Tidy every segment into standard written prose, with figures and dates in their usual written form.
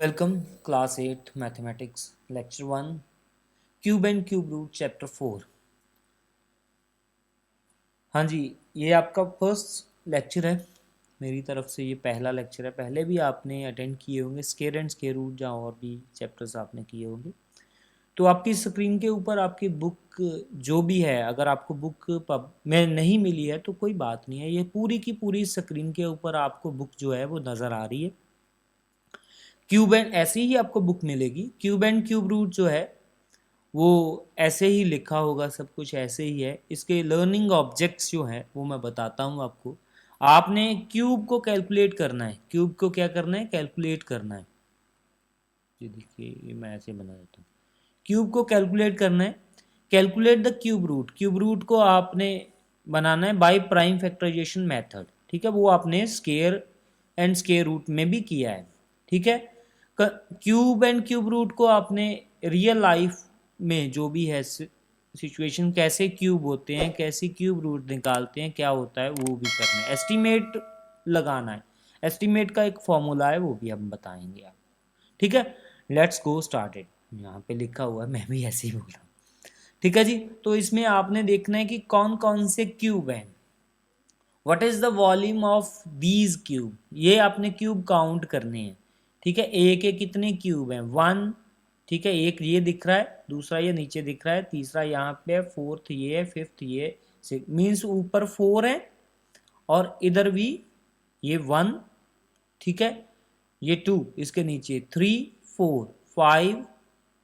Welcome, Class 8 Mathematics, Lecture 1, Cube and Cube Root, Chapter 4। हाँ जी, ये आपका फर्स्ट लेक्चर है मेरी तरफ से। ये पहला लेक्चर है। पहले भी आपने अटेंड किए होंगे स्केयर एंड स्केयर रूट, जहाँ और भी चैप्टर्स आपने किए होंगे। तो आपकी स्क्रीन के ऊपर आपकी बुक जो भी है, अगर आपको बुक पब में नहीं मिली है तो कोई बात नहीं है, ये पूरी की पूरी स्क्रीन के ऊपर आपको बुक जो है वो नज़र आ रही है। क्यूब एंड ऐसे ही आपको बुक मिलेगी। क्यूब एंड क्यूब रूट जो है वो ऐसे ही लिखा होगा, सब कुछ ऐसे ही है। इसके लर्निंग ऑब्जेक्ट्स जो हैं वो मैं बताता हूँ आपको। आपने क्यूब को कैलकुलेट करना है। क्यूब को क्या करना है? कैलकुलेट करना है। ये देखिए, ये मैं ऐसे बना देता हूँ। क्यूब को कैलकुलेट करना है। Calculate the cube root. Cube root को आपने बनाना है बाय प्राइम फैक्टराइजेशन मेथड। ठीक है, वो आपने स्केयर एंड स्केयर रूट में भी किया है। ठीक है, क्यूब एंड क्यूब रूट को आपने रियल लाइफ में जो भी है सिचुएशन, कैसे क्यूब होते हैं, कैसे क्यूब रूट निकालते हैं, क्या होता है, वो भी करना है। एस्टिमेट लगाना है। एस्टिमेट का एक फॉर्मूला है, वो भी हम बताएंगे आप। ठीक है, लेट्स गो स्टार्टेड। यहाँ पे लिखा हुआ है, मैं भी ऐसे ही बोल रहा हूँ। ठीक है जी, तो इसमें आपने देखना है कि कौन कौन से क्यूब हैं। What is the volume of these cube, ये आपने क्यूब काउंट करने हैं। ठीक है, ए के कितने क्यूब हैं? वन। ठीक है, एक ये दिख रहा है, दूसरा ये नीचे दिख रहा है, तीसरा यहाँ पे है, फोर्थ ये है, फिफ्थ ये, मीन्स ऊपर फोर है और इधर भी ये वन। ठीक है, ये टू, इसके नीचे थ्री, फोर, फाइव,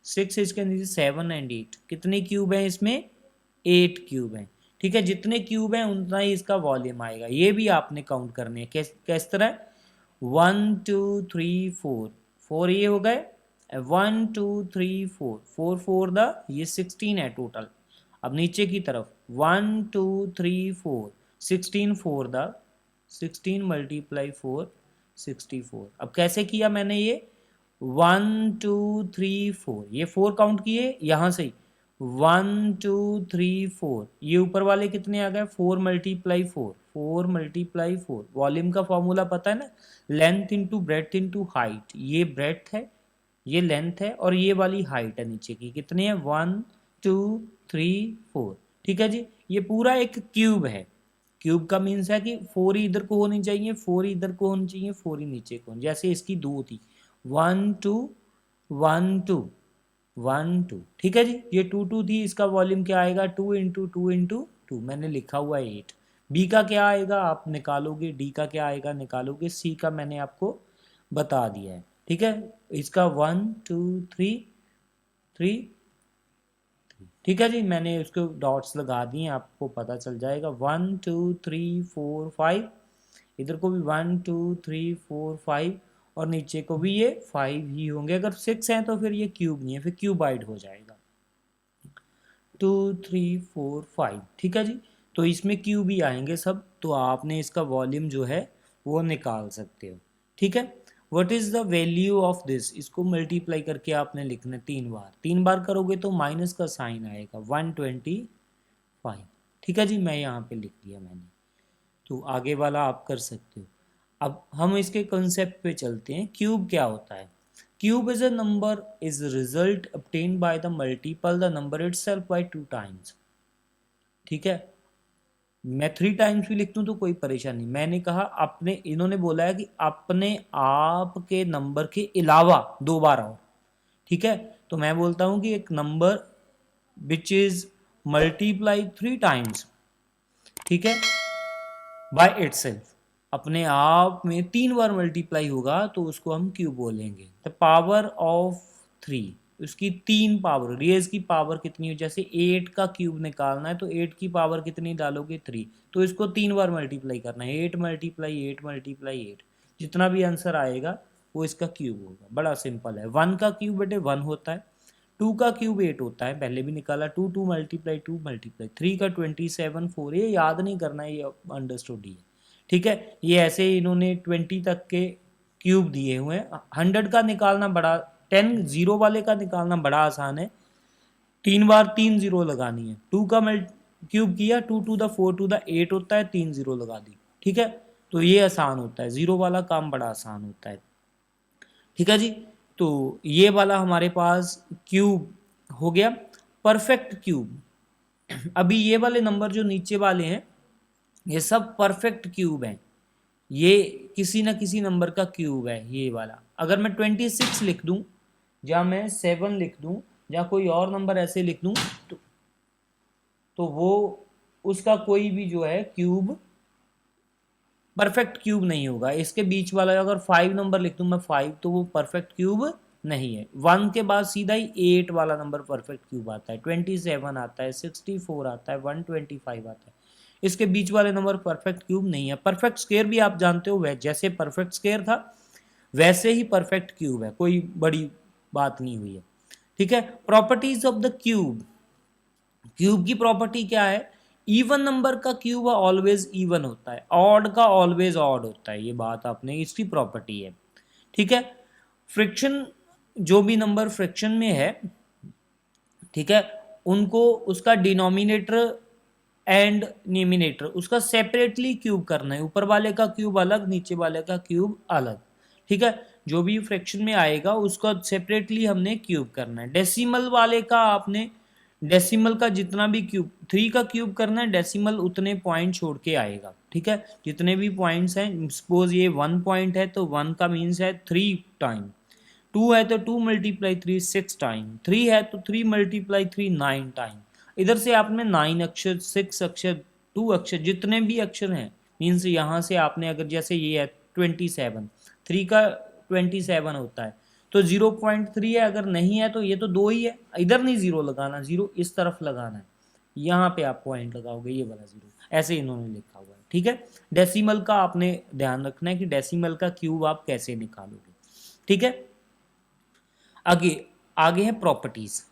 सिक्स, इसके नीचे सेवन एंड एट। कितने क्यूब हैं इसमें? एट क्यूब हैं। ठीक है, जितने क्यूब हैं उतना ही इसका वॉल्यूम आएगा। ये भी आपने काउंट करने हैं। किस तरह? One two three four, four ये हो गए। One two three four, four four the, ये 16 है टोटल। अब नीचे की तरफ one two three four, 16 four the, 16 multiply four, 64। अब कैसे किया मैंने ये? वन टू थ्री फोर, ये फोर काउंट किए यहाँ से। वन टू थ्री फोर, ये ऊपर वाले कितने आ गए? Four multiply four, four multiply four. Volume का फॉर्मूला पता है ना? Length into breadth into height. ये ब्रेथ है, ये लेंथ है, और ये वाली हाइट है नीचे की। कितने हैं? One two three four. ठीक है जी, ये पूरा एक क्यूब है। क्यूब का मीन्स है कि फोर ही इधर को होनी चाहिए, फोर ही इधर को होनी चाहिए, फोर ही नीचे को। जैसे इसकी दो थी, one two, one two, one two. ठीक है जी, ये टू टू थी, इसका वॉल्यूम क्या आएगा? Two into two into two. मैंने लिखा हुआ है एट। बी का क्या आएगा आप निकालोगे, डी का क्या आएगा निकालोगे, सी का मैंने आपको बता दिया है। ठीक है, इसका वन टू थ्री, थ्री। ठीक है जी, मैंने उसको डॉट्स लगा दिए, आपको पता चल जाएगा। One two three four five, इधर को भी one two three four five, और नीचे को भी ये फाइव ही होंगे। अगर सिक्स हैं तो फिर ये क्यूब नहीं है, फिर क्यूबाइड हो जाएगा। Two three four five. ठीक है जी, तो इसमें क्यूब ही आएंगे सब। तो आपने इसका वॉल्यूम जो है वो निकाल सकते हो। ठीक है, what is the value of this, इसको मल्टीप्लाई करके आपने लिखना है तीन बार। तीन बार करोगे तो माइनस का साइन आएगा, 125। ठीक है जी, मैं यहाँ पे लिख दिया मैंने। तो आगे वाला आप कर सकते हो। अब हम इसके कंसेप्ट पे चलते हैं। क्यूब क्या होता है? Cube is a number is result obtained by the multiple the number itself by two times. ठीक है, मैं थ्री टाइम्स भी लिख दूं तो कोई परेशानी नहीं। मैंने कहा अपने, इन्होंने बोला है कि अपने आप के नंबर के अलावा दो बार आओ। ठीक है, तो मैं बोलता हूं कि एक number which is multiply three times, ठीक है, बाय इटसेल्फ, अपने आप में तीन बार मल्टीप्लाई होगा तो उसको हम क्यूब बोलेंगे। द पावर ऑफ थ्री, उसकी तीन पावर, रेज की पावर कितनी हो, जैसे एट का क्यूब निकालना है तो एट की पावर कितनी डालोगे? थ्री। तो इसको तीन बार मल्टीप्लाई करना है, eight multiply eight multiply eight. जितना भी आंसर आएगा वो इसका क्यूब होगा। बड़ा सिंपल है। वन का क्यूब बेटे वन होता है, टू का क्यूब एट होता है, पहले भी निकाला। Two two multiply two multiply three का 27 फोर। ये याद नहीं करना है, ये अंडरस्टूड ही है। ठीक है, ये ऐसे इन्होंने 20 तक के क्यूब दिए हुए हैं। 100 का निकालना बड़ा, 10 जीरो वाले का निकालना बड़ा आसान है। तीन बार तीन जीरो लगानी है। टू का क्यूब किया, two to the four to the eight होता है, तीन जीरो लगा दी। ठीक है, तो ये आसान होता है, जीरो वाला काम बड़ा आसान होता है। ठीक है जी, तो ये वाला हमारे पास क्यूब हो गया, परफेक्ट क्यूब। अभी ये वाले नंबर जो नीचे वाले हैं ये सब परफेक्ट क्यूब हैं, ये किसी ना किसी नंबर का क्यूब है ये वाला। अगर मैं 26 लिख दूं या मैं 7 लिख दूं या कोई और नंबर ऐसे लिख दूं तो वो उसका कोई भी जो है क्यूब परफेक्ट क्यूब नहीं होगा। इसके बीच वाला अगर 5 नंबर लिख दूं मैं 5 तो वो परफेक्ट क्यूब नहीं है। 1 के बाद सीधा ही 8 वाला नंबर परफेक्ट क्यूब आता है, 27 आता है, 64 आता है, 125 आता है। इसके बीच वाले नंबर परफेक्ट क्यूब नहीं है। परफेक्ट स्क्वायर भी आप जानते हो, वह जैसे परफेक्ट स्क्वायर था वैसे ही परफेक्ट क्यूब है, कोई बड़ी बात नहीं हुई है। ठीक है, properties of the cube. Cube की प्रॉपर्टी क्या है, इवन नंबर का क्यूब ऑलवेज इवन होता है, ऑड का ऑलवेज ऑड होता है, ये बात आपने इसकी प्रॉपर्टी है। ठीक है, फ्रिक्शन, जो भी नंबर फ्रिक्शन में है, ठीक है, उनको उसका डिनोमिनेटर एंड न्यूमिनेटर उसका सेपरेटली क्यूब करना है, ऊपर वाले का क्यूब अलग नीचे वाले का क्यूब अलग। ठीक है, जो भी फ्रैक्शन में आएगा उसका सेपरेटली हमने क्यूब करना है। डेसिमल वाले का आपने डेसिमल का जितना भी क्यूब 3 का क्यूब करना है, डेसिमल उतने पॉइंट छोड़ के आएगा। ठीक है, जितने भी पॉइंट्स हैं, सपोज ये 1 पॉइंट है तो 1 का मीन्स है 3 टाइम, 2 है तो 2 मल्टीप्लाई 3 6 टाइम, 3 है तो 3 मल्टीप्लाई 3 9 टाइम। इधर से आपने 9 अक्षर, 6 अक्षर, 2 अक्षर, जितने भी अक्षर हैं, मीन्स यहाँ से आपने अगर जैसे ये है 27, 3 का 27 होता है तो 0.3 है, अगर नहीं है तो ये तो 2 ही है। इधर नहीं जीरो लगाना, जीरो इस तरफ लगाना है, यहाँ पे आप पॉइंट लगाओगे ये वाला जीरो, ऐसे इन्होंने लिखा हुआ है। ठीक है, डेसिमल का आपने ध्यान रखना है कि डेसिमल का क्यूब आप कैसे निकालोगे। ठीक है, आगे आगे है प्रॉपर्टीज।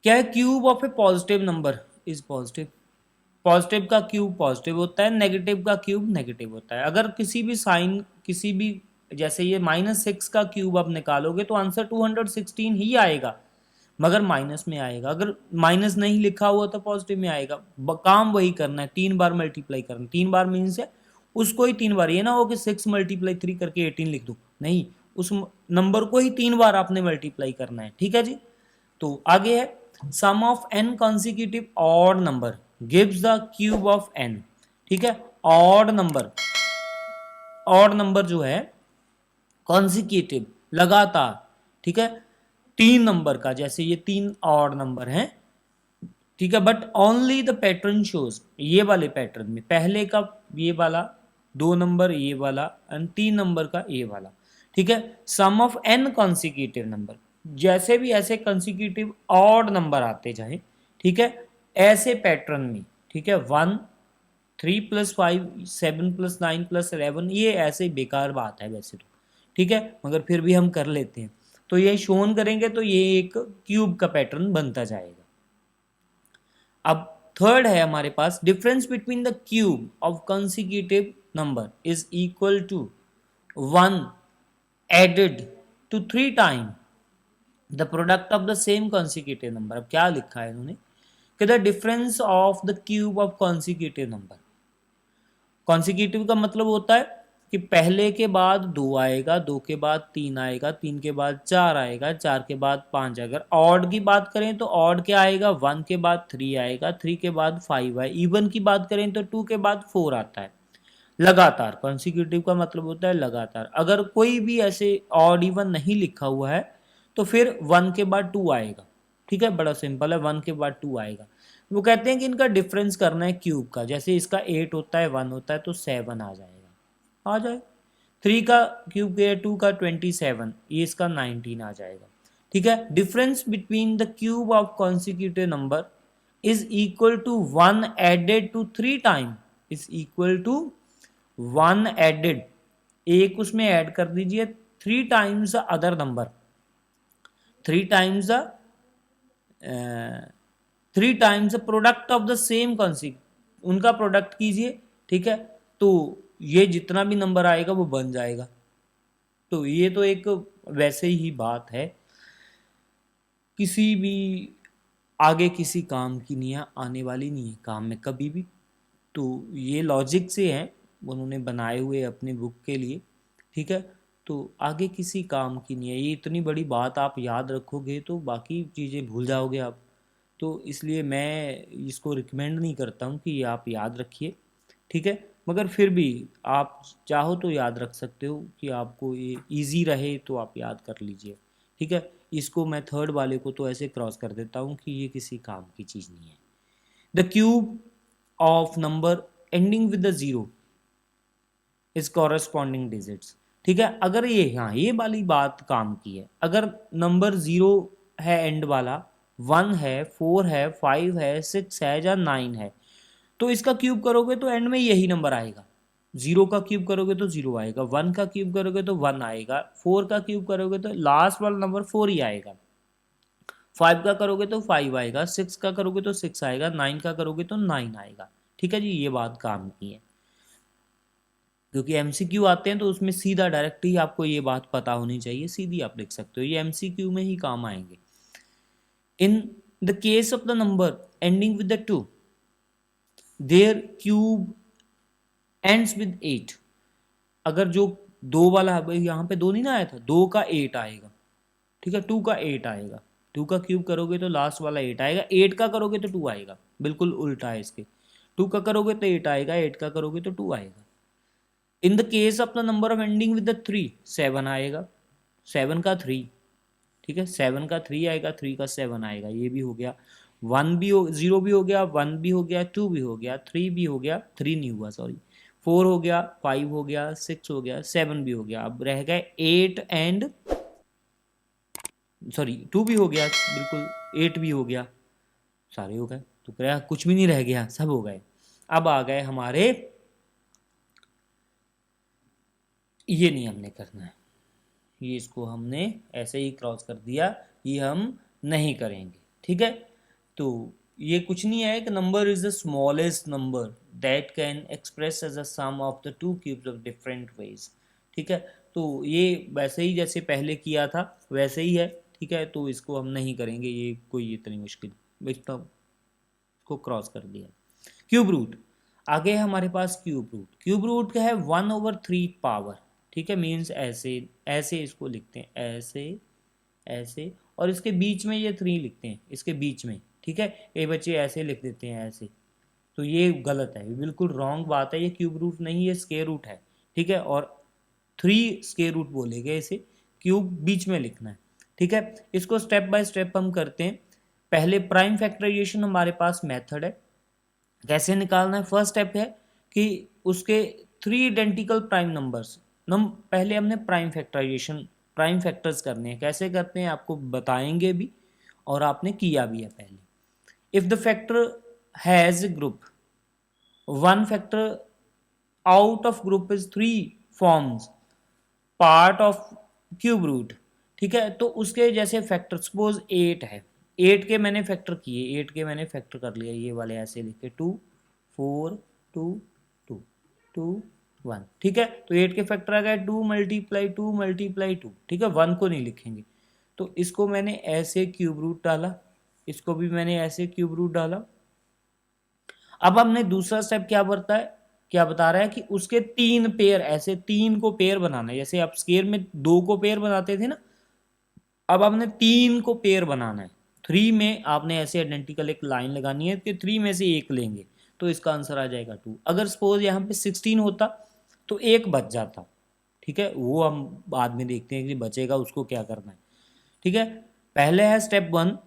क्या है, cube of A positive number is positive. Positive का क्यूब पॉजिटिव होता है, नेगेटिव का क्यूब नेगेटिव होता है। अगर किसी भी साइन, किसी भी, जैसे ये -6 का क्यूब आप निकालोगे तो आंसर 216 ही आएगा, मगर माइनस में आएगा। अगर माइनस नहीं लिखा हुआ तो पॉजिटिव में आएगा। काम वही करना है, 3 बार मल्टीप्लाई करना, 3 बार मीन्स है उसको ही 3 बार, ये ना हो कि 6 मल्टीप्लाई 3 करके 18 लिख दो, नहीं, उस नंबर को ही 3 बार आपने मल्टीप्लाई करना है। ठीक है जी, तो आगे है, सम of n consecutive odd number gives the cube of n। ठीक है, ऑड नंबर, ऑड नंबर जो है कॉन्सिक्यूटिव लगातार, ठीक है, 3 नंबर का, जैसे ये 3 ऑड नंबर हैं, ठीक है, but only the pattern shows, ये वाले पैटर्न में पहले का ये वाला 2 नंबर, ये वाला एंड 3 नंबर का ये वाला। ठीक है, सम ऑफ n कॉन्सिक्यूटिव नंबर, जैसे भी ऐसे कंसिक्यूटिव ऑड नंबर आते जाए, ठीक है, ऐसे पैटर्न में, ठीक है, 1 3 + 5 7 + 9 + 11, ये ऐसे बेकार बात है वैसे तो, ठीक है, मगर फिर भी हम कर लेते हैं। तो ये शोन करेंगे तो ये एक क्यूब का पैटर्न बनता जाएगा। अब थर्ड है हमारे पास, difference between the cube of consecutive number is equal to 1 added to 3 time the product of the same consecutive number. अब क्या लिखा है इन्होंने कि the difference of the cube of consecutive number. Consecutive का मतलब होता है कि पहले के बाद 2 आएगा, 2 के बाद 3 आएगा, 3 के बाद 4 आएगा, 4 के बाद 5। अगर ऑड की बात करें तो ऑड क्या आएगा, 1 के बाद 3 आएगा, 3 के बाद 5 है। इवन की बात करें तो 2 के बाद 4 आता है। लगातार, कॉन्सिक्यूटिव का मतलब होता है लगातार। अगर कोई भी ऐसे ऑड इवन नहीं लिखा हुआ है तो फिर 1 के बाद 2 आएगा। ठीक है, बड़ा सिंपल है, 1 के बाद 2 आएगा। वो कहते हैं कि इनका डिफरेंस करना है क्यूब का, जैसे इसका 8 होता है, 1 होता है तो 7 आ जाएगा, आ जाए। 3 का क्यूब के 2 का 27, ये इसका 19 आ जाएगा। ठीक है, difference between the cube of consecutive number is equal to 1 added to 3 time, is equal to 1 added, एक उसमें ऐड कर दीजिए, 3 times other number, 3 times 3 times product of the same consec, उनका प्रोडक्ट कीजिए। ठीक है, तो ये जितना भी नंबर आएगा वो बन जाएगा। तो ये तो एक वैसे ही बात है, किसी भी आगे किसी काम की नहीं है, आने वाली नहीं है काम में कभी भी। तो ये लॉजिक से है, उन्होंने बनाए हुए अपने बुक के लिए। ठीक है, तो आगे किसी काम की नहीं है। ये इतनी बड़ी बात आप याद रखोगे तो बाकी चीज़ें भूल जाओगे आप। तो इसलिए मैं इसको रिकमेंड नहीं करता हूँ कि ये आप याद रखिए, ठीक है। मगर फिर भी आप चाहो तो याद रख सकते हो कि आपको ये इजी रहे तो आप याद कर लीजिए, ठीक है। इसको मैं थर्ड वाले को तो ऐसे क्रॉस कर देता हूँ कि ये किसी काम की चीज़ नहीं है। The cube of number ending with the zero is corresponding digits, ठीक है। अगर ये, हाँ, ये वाली बात काम की है। अगर नंबर जीरो है एंड वाला, वन है, फोर है, फाइव है, सिक्स है या नाइन है, तो इसका क्यूब करोगे तो एंड में यही नंबर आएगा। जीरो का क्यूब करोगे तो जीरो आएगा, वन का क्यूब करोगे तो वन आएगा, फोर का क्यूब करोगे तो लास्ट वाला नंबर फोर ही आएगा, फाइव का करोगे तो फाइव आएगा, सिक्स का करोगे तो सिक्स आएगा, नाइन का करोगे तो नाइन आएगा, ठीक है जी। ये बात काम की है, क्योंकि एमसीक्यू आते हैं तो उसमें सीधा डायरेक्ट ही आपको ये बात पता होनी चाहिए, सीधी आप लिख सकते हो, ये एमसीक्यू में ही काम आएंगे। In the case of the number ending with the two, their cube ends with eight. अगर जो दो वाला, यहाँ पे दो नहीं ना आया था, दो का एट आएगा, ठीक है, टू का एट आएगा। टू का क्यूब करोगे तो लास्ट वाला एट आएगा, एट का करोगे तो टू आएगा, बिल्कुल उल्टा है इसके। टू का करोगे तो एट आएगा, एट का करोगे तो टू आएगा। इन the case of the number of ending with the three, seven आएगा, सेवन का थ्री, ठीक है, सेवन का थ्री आएगा, थ्री का सेवन आएगा। ये भी हो गया, वन भी हो, जीरो भी हो गया, वन भी हो गया, टू भी हो गया, थ्री भी हो गया, थ्री नहीं हुआ सॉरी, फोर हो गया, फाइव हो गया, सिक्स हो गया, सेवन भी हो गया। अब रह गए एट एंड, सॉरी, टू भी हो गया, बिल्कुल एट भी हो गया, सारे हो गए, तो क्या कुछ भी नहीं रह गया, सब हो गए। अब आ गए हमारे, ये नहीं हमने करना है, ये इसको हमने ऐसे ही क्रॉस कर दिया, ये हम नहीं करेंगे, ठीक है। तो ये कुछ नहीं है कि number is the smallest number that can express as a sum of the two cubes of different ways, ठीक है। तो ये वैसे ही जैसे पहले किया था वैसे ही है, ठीक है। तो इसको हम नहीं करेंगे, ये कोई इतनी मुश्किल, इतना को क्रॉस कर दिया। क्यूब रूट, आगे हमारे पास क्यूब रूट। क्यूब रूट क्या है, वन ओवर थ्री पावर, ठीक है। मीन्स ऐसे, ऐसे इसको लिखते हैं, ऐसे, ऐसे, और इसके बीच में ये थ्री लिखते हैं, इसके बीच में, ठीक है। ये बच्चे ऐसे लिख देते हैं, ऐसे, तो ये गलत है, बिल्कुल रॉन्ग बात है। ये क्यूब रूट नहीं, ये स्क्वायर रूट है, ठीक है। और थ्री स्क्वायर रूट बोलेंगे इसे, क्यूब बीच में लिखना है, ठीक है। इसको स्टेप बाय स्टेप हम करते हैं। पहले प्राइम फैक्टराइजेशन हमारे पास मेथड है, कैसे निकालना है। फर्स्ट स्टेप है कि उसके थ्री आइडेंटिकल प्राइम नंबर्स, पहले हमने प्राइम फैक्टराइजेशन, प्राइम फैक्टर्स करने हैं। कैसे करते हैं आपको बताएंगे भी, और आपने किया भी है पहले। If the factor has a group, one factor out of group is three forms part of cube root, ठीक है। तो उसके जैसे फैक्टर, सपोज एट है, एट के मैंने फैक्टर किए, एट के मैंने फैक्टर कर लिया, ये वाले ऐसे लिखे, two, four, two, two, two, one, ठीक है। तो एट के फैक्टर आ गए two multiply two multiply two, ठीक है। वन को नहीं लिखेंगे, तो इसको मैंने ऐसे क्यूब रूट डाला, इसको भी मैंने ऐसे क्यूब रूट डाला। अब हमने दूसरा स्टेप क्या बता है, क्या बता रहा है कि उसके तीन पेयर, ऐसे तीन को पेयर बनाना है। जैसे आप स्केयर में दो को पेयर बनाते थे ना, अब आपने तीन को पेयर बनाना है। थ्री में आपने ऐसे आइडेंटिकल एक लाइन लगानी है कि थ्री में से एक लेंगे, तो इसका आंसर आ जाएगा टू। अगर सपोज यहाँ पे 16 होता तो एक बच जाता, ठीक है। वो हम बाद में देखते हैं कि बचेगा उसको क्या करना है, ठीक है। पहले है स्टेप वन।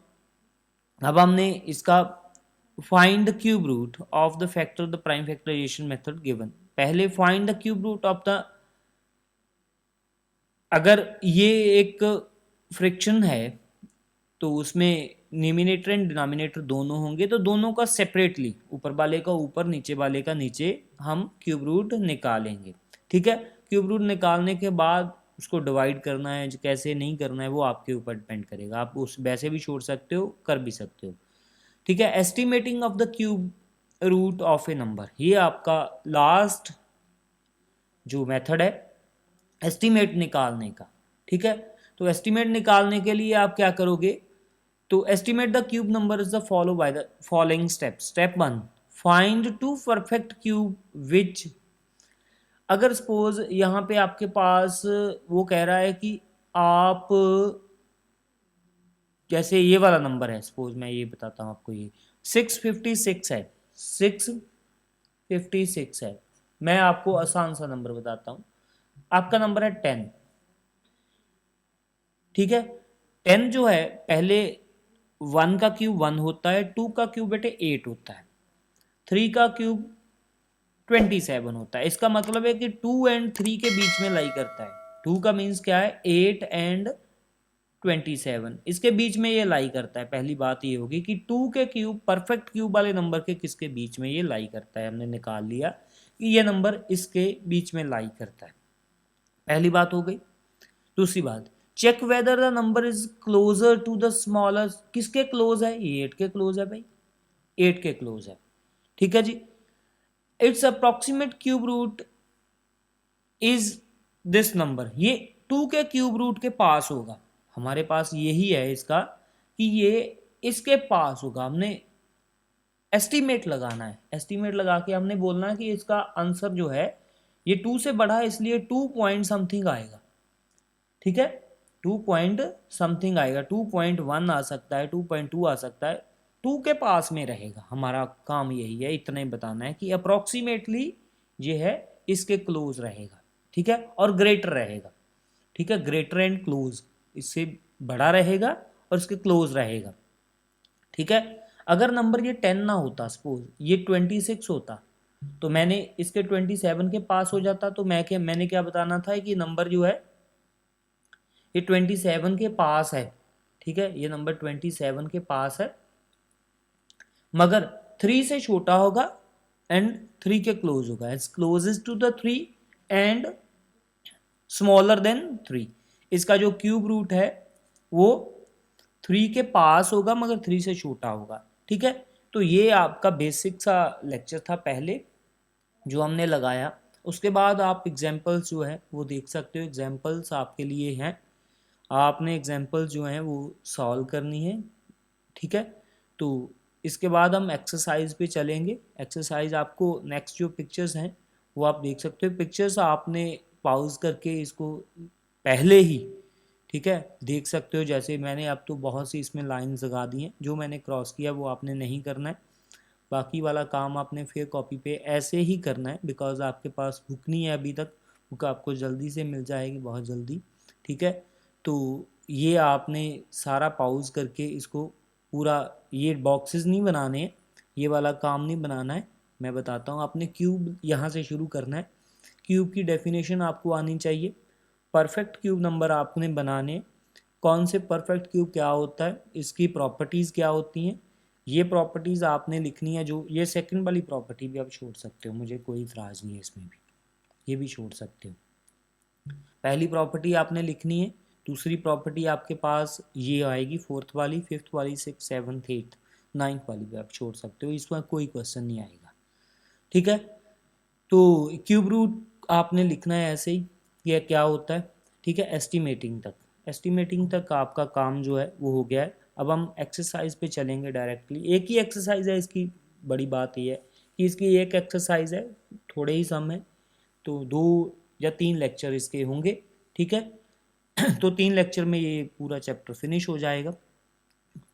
अब हमने इसका find the cube root of the factor the prime factorisation method given. पहले find the cube root of the, अगर ये एक फ्रिक्शन है तो उसमें न्यूमिनेटर एंड डिनोमिनेटर दोनों होंगे, तो दोनों का सेपरेटली, ऊपर वाले का ऊपर, नीचे वाले का नीचे, हम क्यूब रूट निकालेंगे, ठीक है। क्यूब रूट निकालने के बाद उसको डिवाइड करना है, कैसे नहीं करना है वो आपके ऊपर डिपेंड करेगा। आप उस वैसे भी छोड़ सकते हो, कर भी सकते हो, ठीक है। Estimating of the cube root of a number, ये आपका लास्ट जो मेथड है एस्टिमेट निकालने का, ठीक है। तो एस्टिमेट निकालने के लिए आप क्या करोगे, तो estimate the cube number is the follow by the following step. Step one, find two perfect cube which, अगर सपोज यहाँ पे आपके पास वो कह रहा है कि आप, जैसे ये वाला नंबर है, सपोज मैं ये बताता हूँ आपको, ये 656 है, 656 है। मैं आपको आसान सा नंबर बताता हूँ, आपका नंबर है 10, ठीक है। 10 जो है, पहले 1 का क्यूब 1 होता है, 2 का क्यूब बेटे 8 होता है, 3 का क्यूब 27 होता है। इसका मतलब है कि 2 एंड 3 के बीच में लाई करता है। 2 का मीन्स क्या है, 8 एंड 27, इसके बीच में ये लाई करता है। पहली बात ये होगी कि 2 के क्यूब, परफेक्ट क्यूब वाले नंबर के किसके बीच में ये लाई करता है। हमने निकाल लिया कि ये नंबर इसके बीच में लाई करता है, पहली बात हो गई। दूसरी बात, check whether the number is closer to the smaller, किसके क्लोज है, ये 8 के क्लोज है भाई, 8 के क्लोज है, ठीक है जी। It's approximate cube root is this number, ये 2 के क्यूब रूट के पास होगा, हमारे पास यही है इसका कि ये इसके पास होगा। हमने एस्टीमेट लगाना है, एस्टीमेट लगा के हमने बोलना है कि इसका आंसर जो है ये 2 से बड़ा है, इसलिए 2 पॉइंट समथिंग आएगा, ठीक है। 2 पॉइंट समथिंग आएगा, 2.1 आ सकता है, 2.2 आ सकता है, 2 के पास में रहेगा। हमारा काम यही है, इतना ही बताना है कि अप्रोक्सीमेटली ये है इसके क्लोज रहेगा, ठीक है, और ग्रेटर रहेगा, ठीक है। ग्रेटर एंड क्लोज, इससे बड़ा रहेगा और इसके क्लोज रहेगा, ठीक है। अगर नंबर ये 10 ना होता, सपोज ये 26 होता, तो मैंने इसके 27 के पास हो जाता, तो मैंने क्या बताना था कि नंबर जो है ये 27 के पास है, ठीक है, ये नंबर 27 के पास है, मगर 3 से छोटा होगा एंड 3 के क्लोज होगा, as closest to the 3 and smaller than 3। इसका जो क्यूब रूट है वो 3 के पास होगा मगर 3 से छोटा होगा, ठीक है। तो ये आपका बेसिक सा लेक्चर था पहले जो हमने लगाया। उसके बाद आप एग्जाम्पल्स जो है वो देख सकते हो, एग्जाम्पल्स आपके लिए हैं, आपने एग्जाम्पल जो हैं वो सॉल्व करनी है, ठीक है। तो इसके बाद हम एक्सरसाइज पे चलेंगे। एक्सरसाइज आपको नेक्स्ट जो पिक्चर्स हैं वो आप देख सकते हो, पिक्चर्स आपने पॉज करके इसको पहले ही, ठीक है, देख सकते हो। जैसे मैंने अब तो बहुत सी इसमें लाइंस लगा दी हैं, जो मैंने क्रॉस किया वो आपने नहीं करना है, बाकी वाला काम आपने फिर कॉपी पे ऐसे ही करना है, बिकॉज आपके पास बुक नहीं है अभी तक, बुक आपको जल्दी से मिल जाएगी, बहुत जल्दी, ठीक है। तो ये आपने सारा पॉज करके इसको पूरा, ये बॉक्सेस नहीं बनाने हैं, ये वाला काम नहीं बनाना है, मैं बताता हूँ। आपने क्यूब यहाँ से शुरू करना है, क्यूब की डेफिनेशन आपको आनी चाहिए, परफेक्ट क्यूब नंबर आपने बनाने, कौन से परफेक्ट क्यूब क्या होता है, इसकी प्रॉपर्टीज़ क्या होती हैं, ये प्रॉपर्टीज़ आपने लिखनी है। जो ये सेकंड वाली प्रॉपर्टी भी आप छोड़ सकते हो, मुझे कोई इतराज़ नहीं है इसमें भी, ये भी छोड़ सकते हो। पहली प्रॉपर्टी आपने लिखनी है, दूसरी प्रॉपर्टी आपके पास ये आएगी, फोर्थ वाली, फिफ्थ वाली, सिक्स, सेवन्थ, एट्थ, नाइन्थ वाली भी आप छोड़ सकते हो, इसमें कोई क्वेश्चन नहीं आएगा, ठीक है। तो क्यूब रूट आपने लिखना है ऐसे ही, यह क्या होता है, ठीक है। एस्टिमेटिंग तक आपका काम जो है वो हो गया है। अब हम एक्सरसाइज पे चलेंगे डायरेक्टली। एक ही एक्सरसाइज है इसकी, बड़ी बात ये है कि इसकी एक एक्सरसाइज है, थोड़े ही सम है, तो 2 या 3 लेक्चर इसके होंगे, ठीक है। तो 3 लेक्चर में ये पूरा चैप्टर फिनिश हो जाएगा।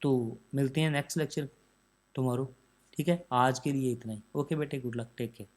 तो मिलते हैं नेक्स्ट लेक्चर टुमारो, ठीक है। आज के लिए इतना ही, ओके बेटे, गुड लक, टेक केयर।